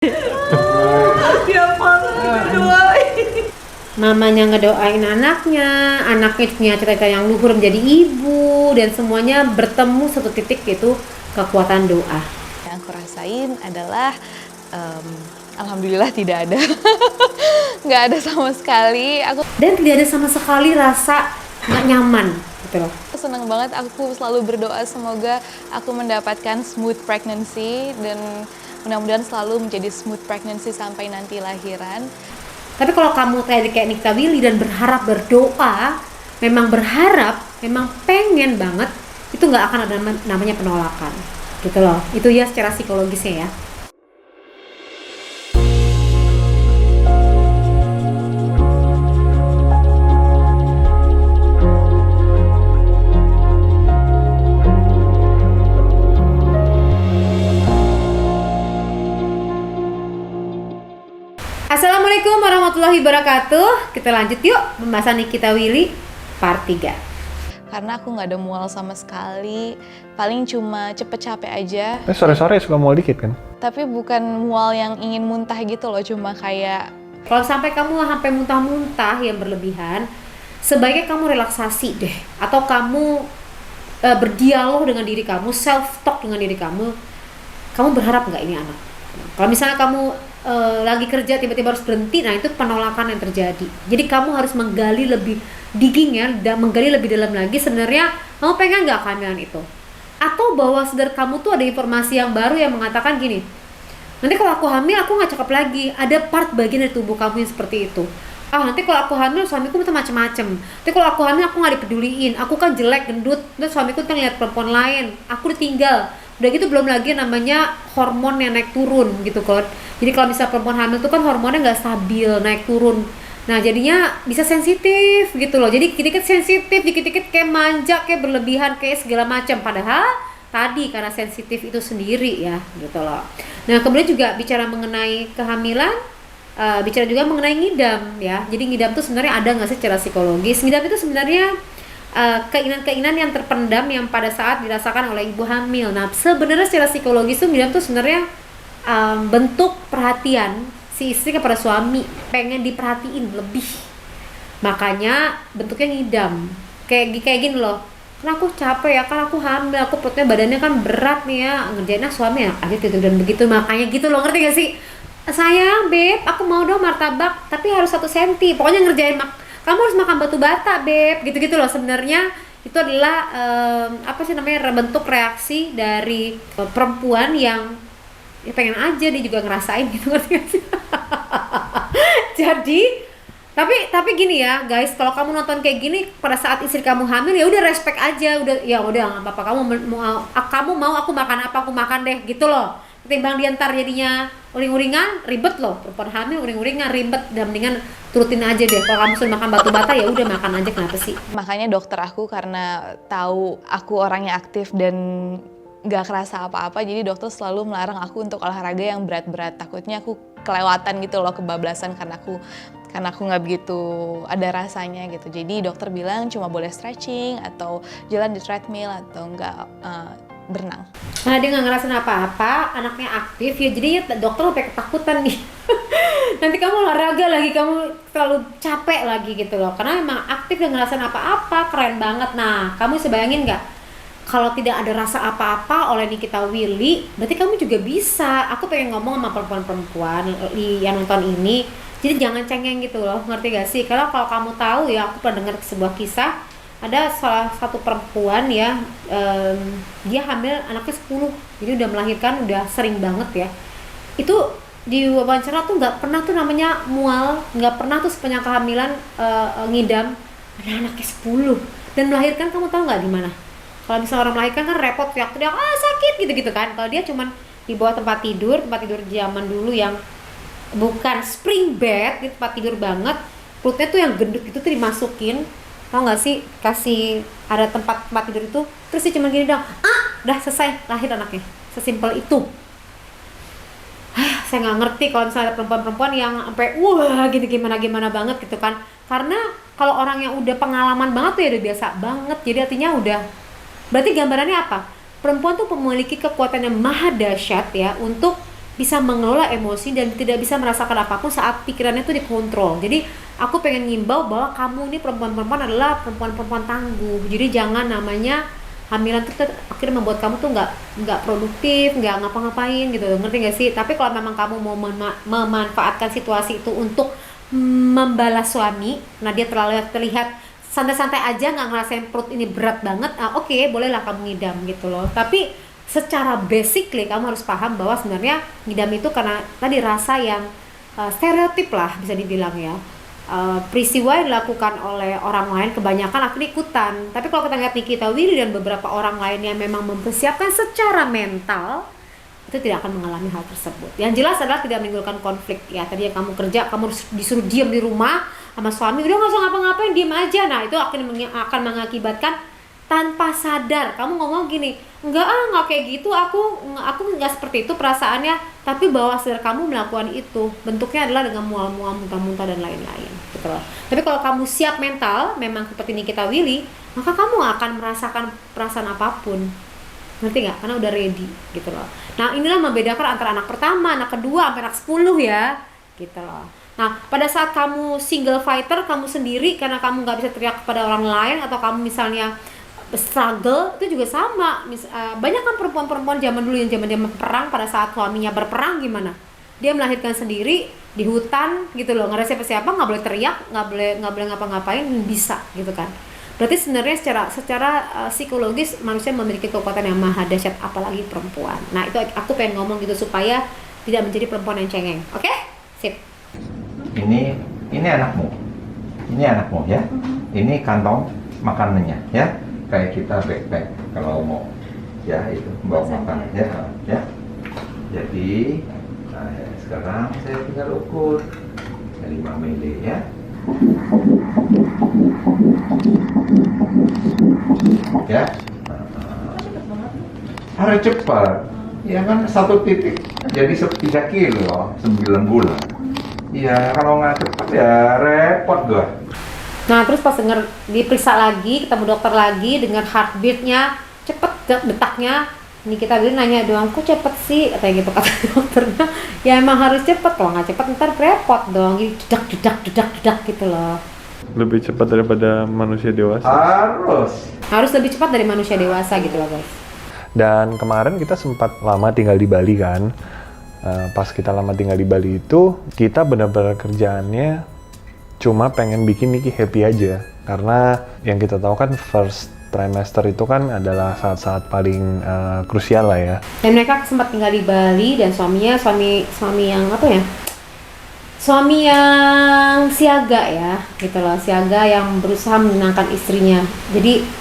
Tiap malam berdoain. Mamanya ngedoain anaknya punya cita-cita yang luhur menjadi ibu, dan semuanya bertemu satu titik, itu kekuatan doa. Yang aku rasain adalah alhamdulillah tidak ada. Nggak ada sama sekali. Dan tidak ada sama sekali rasa nggak nyaman gitu loh. Senang banget, aku selalu berdoa semoga aku mendapatkan smooth pregnancy dan mudah-mudahan selalu menjadi smooth pregnancy sampai nanti lahiran. Tapi kalau kamu kayak Nikita Willy dan berharap, berdoa, memang berharap, memang pengen banget, itu nggak akan ada namanya penolakan gitu loh. Itu ya secara psikologisnya ya. Assalamualaikum warahmatullahi wabarakatuh. Kita lanjut yuk pembahasan Nikita Willy part 3. Karena aku nggak ada mual sama sekali, paling cuma cepet capek aja. Sore-sore suka mual dikit kan? Tapi bukan mual yang ingin muntah gitu loh, cuma kayak... Kalau sampai kamu sampai muntah-muntah yang berlebihan, sebaiknya kamu relaksasi deh. Atau kamu berdialog dengan diri kamu, self-talk dengan diri kamu. Kamu berharap nggak ini anak? Kalau misalnya kamu lagi kerja tiba-tiba harus berhenti, nah itu penolakan yang terjadi. Jadi kamu harus menggali lebih digging ya, dan menggali lebih dalam lagi, sebenarnya kamu pengen nggak kehamilan itu, atau bahwa sadar kamu tuh ada informasi yang baru yang mengatakan gini, nanti kalau aku hamil aku nggak cakep lagi, ada part bagian dari tubuh kamu yang seperti itu. Nanti kalau aku hamil suamiku tuh macem-macem, nanti kalau aku hamil aku nggak dipeduliin, aku kan jelek, gendut, terus suamiku tuh ngeliat perempuan lain, aku ditinggal. Udah gitu belum lagi namanya hormon yang naik turun gitu kan. Jadi kalau misalnya perempuan hamil tuh kan hormonnya nggak stabil, naik turun. Nah jadinya bisa sensitif gitu loh. Jadi dikit-dikit sensitif, dikit-dikit kayak manja, kayak berlebihan, kayak segala macam. Padahal tadi karena sensitif itu sendiri ya gitu loh. Nah kemudian juga bicara mengenai kehamilan, bicara juga mengenai ngidam ya. Jadi ngidam tuh sebenarnya ada nggak sih secara psikologis? Ngidam itu sebenarnya keinginan-keinginan yang terpendam yang pada saat dirasakan oleh ibu hamil. Nah sebenarnya secara psikologis tuh ngidam tuh sebenarnya bentuk perhatian si istri kepada suami, pengen diperhatiin lebih, makanya bentuknya ngidam. Kayak gini loh, kan aku capek ya, kan aku hamil, aku perutnya badannya kan berat nih ya, ngerjainnya suami ya aja gitu dan begitu, makanya gitu loh, ngerti gak sih? Sayang beb, aku mau dong martabak tapi harus 1 senti, pokoknya ngerjain kamu harus makan batu bata beb, gitu-gitu loh. Sebenarnya itu adalah apa sih namanya, bentuk reaksi dari perempuan yang ya pengen aja dia juga ngerasain gitu, ngerti gak sih? Jadi tapi gini ya guys, kalau kamu nonton kayak gini pada saat istri kamu hamil, ya udah respect aja, udah nggak apa-apa, kamu mau aku makan apa aku makan deh gitu loh, ketimbang dia ntar jadinya uring-uringan ribet loh. Perempuan hamil uring-uringan ribet, dan mendingan turutin aja deh. Kalau kamu suruh makan batu bata ya udah makan aja, kenapa sih? Makanya dokter aku karena tahu aku orangnya aktif dan nggak kerasa apa-apa, jadi dokter selalu melarang aku untuk olahraga yang berat-berat. Takutnya aku kelewatan gitu loh, kebablasan karena aku nggak begitu ada rasanya gitu. Jadi dokter bilang cuma boleh stretching atau jalan di treadmill atau enggak berenang. Nah dia nggak ngerasain apa-apa, anaknya aktif ya, jadinya dokter sampai ketakutan nih. Nanti kamu olahraga lagi, kamu terlalu capek lagi gitu loh, karena emang aktif dan ngerasain apa-apa, keren banget. Nah kamu bisa bayangin nggak, kalau tidak ada rasa apa-apa oleh Nikita Willy, berarti kamu juga bisa. Aku pengen ngomong sama perempuan-perempuan yang nonton ini, jadi jangan cengeng gitu loh, ngerti gak sih? Kalau kamu tahu ya, aku pernah dengar sebuah kisah, ada salah satu perempuan ya, dia hamil anaknya 10, jadi udah melahirkan, udah sering banget ya. Itu di wawancara tuh nggak pernah tuh namanya mual, nggak pernah tuh sepanjang kehamilan ngidam. Ada anaknya 10 dan melahirkan, kamu tahu nggak di mana? Kalau misalnya orang melahirkan kan repot, teriak-teriak sakit gitu-gitu kan. Kalau dia cuman di bawah tempat tidur zaman dulu yang bukan spring bed, di tempat tidur banget, perutnya tuh yang gendut itu tuh dimasukin, tau nggak sih, kasih ada tempat tidur itu, terus dia cuma gini dong, udah selesai lahir anaknya, sesimpel itu. Saya nggak ngerti kalau misalnya ada perempuan-perempuan yang sampai wah gitu gimana banget gitu kan. Karena kalau orang yang udah pengalaman banget tuh ya udah biasa banget, jadi artinya udah, berarti gambarannya apa? Perempuan tuh memiliki kekuatan yang maha dahsyat ya untuk bisa mengelola emosi dan tidak bisa merasakan apapun saat pikirannya itu dikontrol. Jadi aku pengen ngimbau bahwa kamu ini perempuan-perempuan adalah perempuan-perempuan tangguh. Jadi jangan namanya hamilan itu akhirnya membuat kamu tuh nggak produktif, nggak ngapa-ngapain gitu, ngerti nggak sih? Tapi kalau memang kamu mau memanfaatkan situasi itu untuk membalas suami, nah dia terlihat santai-santai aja, nggak ngerasain perut ini berat banget, oke, bolehlah kamu ngidam gitu loh. Tapi secara basically kamu harus paham bahwa sebenarnya ngidam itu karena tadi rasa yang stereotip lah bisa dibilang ya. Peristiwa yang dilakukan oleh orang lain kebanyakan akhirnya ikutan. Tapi kalau kita lihat Nikita Willy dan beberapa orang lain yang memang mempersiapkan secara mental, itu tidak akan mengalami hal tersebut. Yang jelas adalah tidak menimbulkan konflik. Ya tadi yang kamu kerja, kamu disuruh diam di rumah sama suami, udah nggak usah ngapa-ngapain, diam aja. Nah itu akan mengakibatkan tanpa sadar kamu ngomong gini, nggak kayak gitu, aku nggak seperti itu perasaannya, tapi bahwa sadar kamu melakukan itu, bentuknya adalah dengan mual-mual, muntah-muntah dan lain-lain gitu loh. Tapi kalau kamu siap mental, memang seperti Nikita Willy, maka kamu gak akan merasakan perasaan apapun, ngerti nggak? Karena udah ready gitu loh. Nah inilah membedakan antara anak pertama, anak kedua, sampai anak 10 ya gitu loh. Nah pada saat kamu single fighter, kamu sendiri karena kamu nggak bisa teriak kepada orang lain, atau kamu misalnya struggle, itu juga sama. Banyak kan perempuan-perempuan zaman dulu yang zaman perang, pada saat suaminya berperang gimana? Dia melahirkan sendiri di hutan gitu loh, nggak ada siapa-siapa, nggak boleh teriak, nggak boleh ngapa-ngapain, bisa gitu kan. Berarti sebenarnya secara psikologis manusia memiliki kekuatan yang maha dahsyat, apalagi perempuan. Nah itu aku pengen ngomong gitu supaya tidak menjadi perempuan yang cengeng. Oke? Sip. Ini anakmu ya. Ini kantong makanannya ya. Kayak kita backpack kalau mau ya itu bawa makanan ya. Jadi sekarang saya tinggal ukur 5 mili ya. Ya. Harus cepat. Ya kan 1 titik jadi 3 kilo 9 bulan. Iya, kalau nggak cepat ya repot gua. Nah terus pas denger diperiksa lagi, ketemu dokter lagi, dengan heartbeatnya cepet detaknya, ini kita bilang nanya doang, kok cepet sih katanya gitu, kata dokternya. Ya emang harus cepet, kalau nggak cepet ntar repot dong, jadi dedak gitu loh. Lebih cepat daripada manusia dewasa. Harus lebih cepat dari manusia dewasa gitu loh guys. Dan kemarin kita sempat lama tinggal di Bali kan. Pas kita lama tinggal di Bali itu, kita benar-benar kerjaannya cuma pengen bikin Niki happy aja. Karena yang kita tahu kan first trimester itu kan adalah saat-saat paling krusial lah ya. Dan mereka sempat tinggal di Bali, dan suaminya suami yang apa ya? Suami yang siaga ya, gitu loh. Siaga yang berusaha menenangkan istrinya. Jadi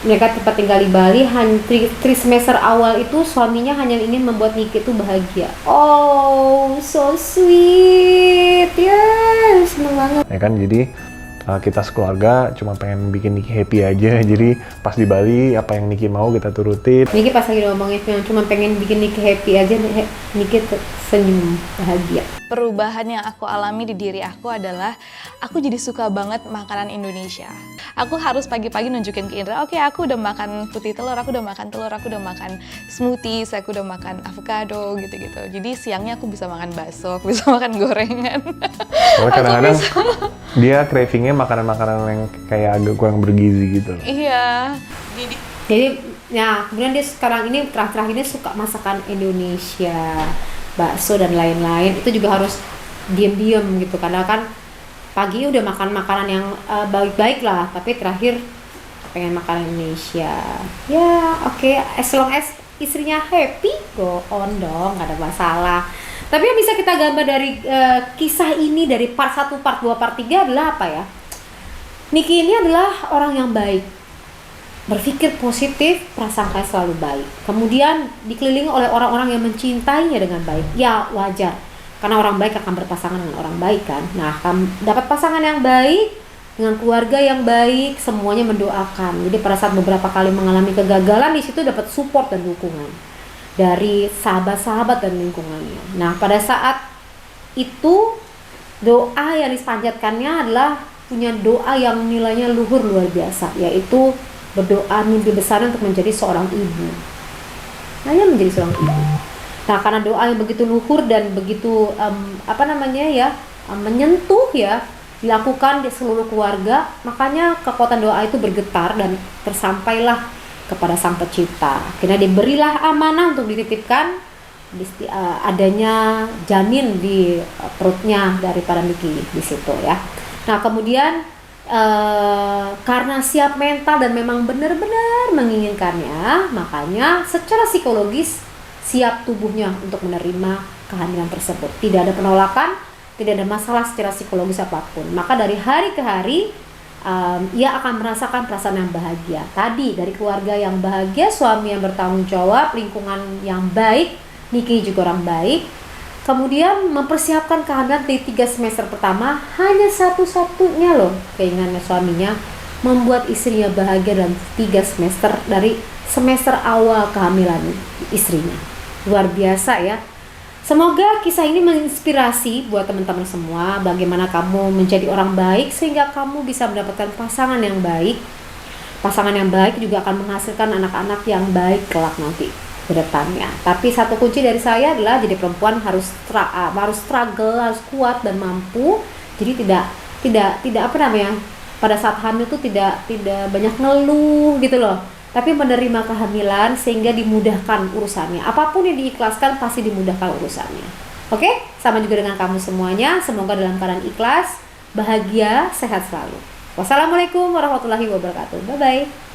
mereka tempat tinggal di Bali, hanya 3 semester awal itu suaminya hanya ingin membuat Niki itu bahagia. Oh, so sweet. Yes, seneng banget. Ya kan, jadi kita sekeluarga cuma pengen bikin Niki happy aja. Jadi pas di Bali, apa yang Niki mau kita turutin. Niki pas lagi ngomongin cuma pengen bikin Niki happy aja, Niki senyum bahagia. Perubahan yang aku alami di diri aku adalah aku jadi suka banget makanan Indonesia. Aku harus pagi-pagi nunjukin ke Indra, oke, aku udah makan putih telur, aku udah makan telur, aku udah makan smoothies, aku udah makan avocado gitu-gitu. Jadi siangnya aku bisa makan bakso, aku bisa makan gorengan. Karena kadang-kadang dia cravingnya makanan-makanan yang kayak agak kurang bergizi gitu. Iya. Jadi ya kemudian dia sekarang ini terakhir ini suka masakan Indonesia, bakso dan lain-lain. Itu juga harus diam-diam gitu, karena kan pagi udah makan makanan yang baik-baik lah, tapi terakhir pengen makanan Indonesia. Ya oke, as long as istrinya happy, go on dong, gak ada masalah. Tapi yang bisa kita gambar dari kisah ini, dari part 1, part 2, part 3 adalah apa ya? Niki ini adalah orang yang baik, berpikir positif, prasangka selalu baik. Kemudian dikelilingi oleh orang-orang yang mencintainya dengan baik. Ya wajar, karena orang baik akan berpasangan dengan orang baik kan. Nah, dapat pasangan yang baik, dengan keluarga yang baik, semuanya mendoakan. Jadi pada saat beberapa kali mengalami kegagalan, di situ dapat support dan dukungan dari sahabat-sahabat dan lingkungannya. Nah, pada saat itu doa yang dipanjatkannya adalah punya doa yang nilainya luhur luar biasa, yaitu berdoa mimpi besar untuk menjadi seorang ibu. Hanya menjadi seorang ibu. Nah, karena doa yang begitu luhur dan begitu menyentuh ya, dilakukan di seluruh keluarga, makanya kekuatan doa itu bergetar dan tersampailah kepada Sang Pencipta. Akhirnya diberilah amanah untuk dititipkan adanya janin di perutnya daripada Niki di situ ya. Nah, kemudian karena siap mental dan memang benar-benar menginginkannya, makanya secara psikologis siap tubuhnya untuk menerima kehamilan tersebut. Tidak ada penolakan, tidak ada masalah secara psikologis apapun. Maka dari hari ke hari ia akan merasakan perasaan yang bahagia. Tadi dari keluarga yang bahagia, suami yang bertanggung jawab, lingkungan yang baik, Niki juga orang baik. Kemudian mempersiapkan kehamilan di 3 semester pertama, hanya satu-satunya loh keinginannya suaminya membuat istrinya bahagia dalam 3 semester dari semester awal kehamilan istrinya. Luar biasa ya. Semoga kisah ini menginspirasi buat teman-teman semua bagaimana kamu menjadi orang baik sehingga kamu bisa mendapatkan pasangan yang baik. Pasangan yang baik juga akan menghasilkan anak-anak yang baik kelak nanti ke depannya. Tapi satu kunci dari saya adalah jadi perempuan harus struggle, harus kuat dan mampu. Jadi tidak pada saat hamil tuh tidak banyak ngeluh gitu loh. Tapi menerima kehamilan sehingga dimudahkan urusannya. Apapun yang diikhlaskan pasti dimudahkan urusannya. Oke? Sama juga dengan kamu semuanya. Semoga dalam keadaan ikhlas, bahagia, sehat selalu. Wassalamualaikum warahmatullahi wabarakatuh. Bye-bye.